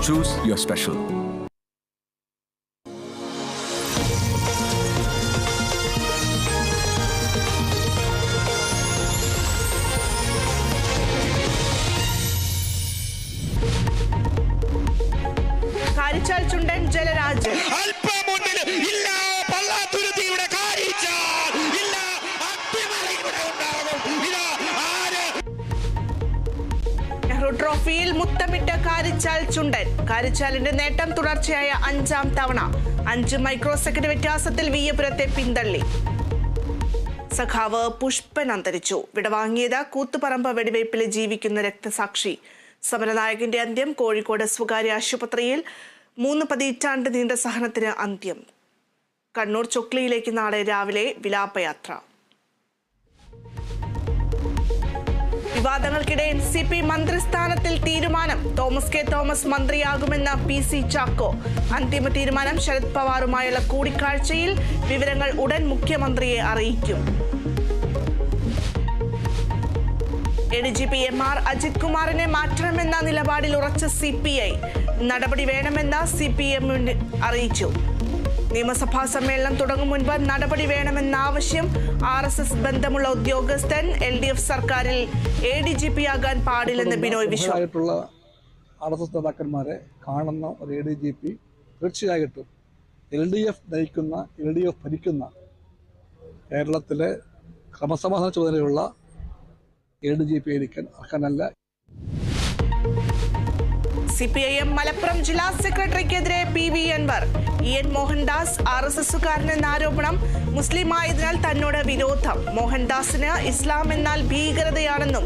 Choose your special. Karichal Chundan ജലരാജൻ Nehru ട്രോഫിയിൽ മുത്തമിട്ട കാരിച്ചാൽ ചുണ്ടൻ. കാരിച്ചാലിന്റെ നേട്ടം തുടർച്ചയായ 5ാം തവണ. 5 മൈക്രോ സെക്കൻഡ് വ്യത്യാസത്തിൽ വിയ്യപുരത്തെ പിന്തള്ളി. സഖാവ് പുഷ്പൻ അന്തരിച്ചു. വിടവാങ്ങിയത് കൂത്തുപറമ്പ് വെടിവയ്പിൽ ജീവിക്കുന്ന രക്തസാക്ഷി. സമരനായകന്റെ അന്ത്യം. കോഴിക്കോട് സ്വകാര്യ ആശുപത്രിയിൽ 3 പതിറ്റാണ്ട് നീണ്ട സഹനത്തിന് അന്ത്യം. കണ്ണൂർ ചൊക്ലിയിലേക്ക് നാളെ രാവിലെ വിലാപയാത്ര. വിവാദങ്ങൾക്കിടെ NCP മന്ത്രിസ്ഥാനത്തിൽ തീരുമാനം. തോമസ് കെ തോമസ് മന്ത്രിയാകുമെന്ന PC ചാക്കോ. അന്തിമ തീരുമാനം ശരത് പവാറുമായുള്ള കൂടിക്കാഴ്ചയിൽ. വിവരങ്ങൾ ഉടൻ മുഖ്യമന്ത്രിയെ അറിയിക്കും. ADGP MR അജിത് കുമാറിനെ മാറ്റണമെന്ന നിലപാടിൽ ഉറച്ച CPI. നടപടി വേണമെന്ന് CPM അറിയിച്ചു. നിയമസഭാ സമ്മേളനം തുടങ്ങും മുൻപ് നടപടി വേണമെന്ന ആവശ്യം. RSS ബന്ധമുള്ള ഉദ്യോഗസ്ഥൻ LDF സർക്കാരിൽ ADGP ആകാൻ പാടില്ലെന്ന് ബിനോയ് വിശ്വം. RSS നേതാക്കന്മാരെ കാണുന്ന ഒരു ADGP തീർച്ചയായിട്ടും LDF നയിക്കുന്ന LDF ഭരിക്കുന്ന കേരളത്തിലെ ക്രമസമാധാന ചുമതലയുള്ള ADGP ആയിരിക്കാൻ അർഹനല്ല. CPIM മലപ്പുറം ജില്ലാ സെക്രട്ടറിക്കെതിരെ PV അൻവർ. EN മോഹൻദാസ് RSSകാരനെന്ന ആരോപണം. മുസ്ലിം ആയതിനാൽ തന്നോട് വിരോധം. മോഹൻദാസിന് ഇസ്ലാം എന്നാൽ ഭീകരതയാണെന്നും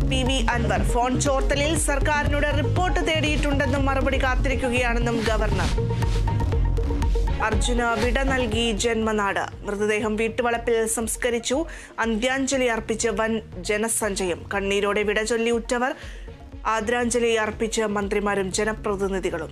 PV അൻവർ. ഫോൺ ചോർത്തലിൽ സർക്കാരിനോട് റിപ്പോർട്ട് തേടിയിട്ടുണ്ടെന്നും മറുപടി കാത്തിരിക്കുകയാണെന്നും ഗവർണർ. അർജുന വിട നൽകി ജന്മനാട്. മൃതദേഹം വീട്ടുവളപ്പിൽ സംസ്കരിച്ചു. അന്ത്യാഞ്ജലി അർപ്പിച്ച് വൻ ജനസഞ്ചയം. കണ്ണീരോടെ വിട ചൊല്ലി ഉറ്റവർ. ആദരാഞ്ജലി അർപ്പിച്ച് മന്ത്രിമാരും ജനപ്രതിനിധികളും.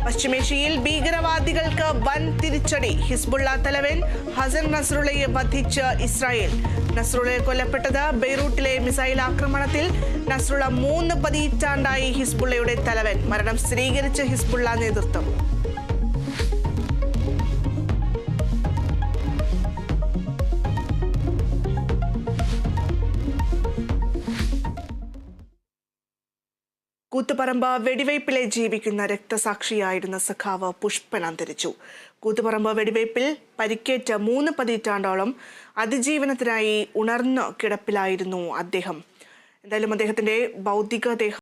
പശ്ചിമേഷ്യയിൽ ഭീകരവാദികൾക്ക് വൻ തിരിച്ചടി. ഹിസ്ബുള്ള തലവൻ ഹസൻ നസ്രുള്ളയെ വധിച്ച് ഇസ്രായേൽ. നസ്രുള്ള കൊല്ലപ്പെട്ടത് ബെയ്റൂട്ടിലെ മിസൈൽ ആക്രമണത്തിൽ. നസ്രുള്ള 3 പതിറ്റാണ്ടായി ഹിസ്ബുള്ളയുടെ തലവൻ. മരണം സ്ഥിരീകരിച്ച് ഹിസ്ബുള്ള നേതൃത്വം. കൂത്തുപറമ്പ് വെടിവയ്പിലെ ജീവിക്കുന്ന രക്തസാക്ഷിയായിരുന്ന സഖാവ് പുഷ്പൻ അന്തരിച്ചു. കൂത്തുപറമ്പ് വെടിവയ്പിൽ പരിക്കേറ്റ 3 പതിറ്റാണ്ടോളം അതിജീവനത്തിനായി ഉണർന്നു കിടപ്പിലായിരുന്നു അദ്ദേഹം. എന്തായാലും അദ്ദേഹത്തിന്റെ ഭൗതികദേഹം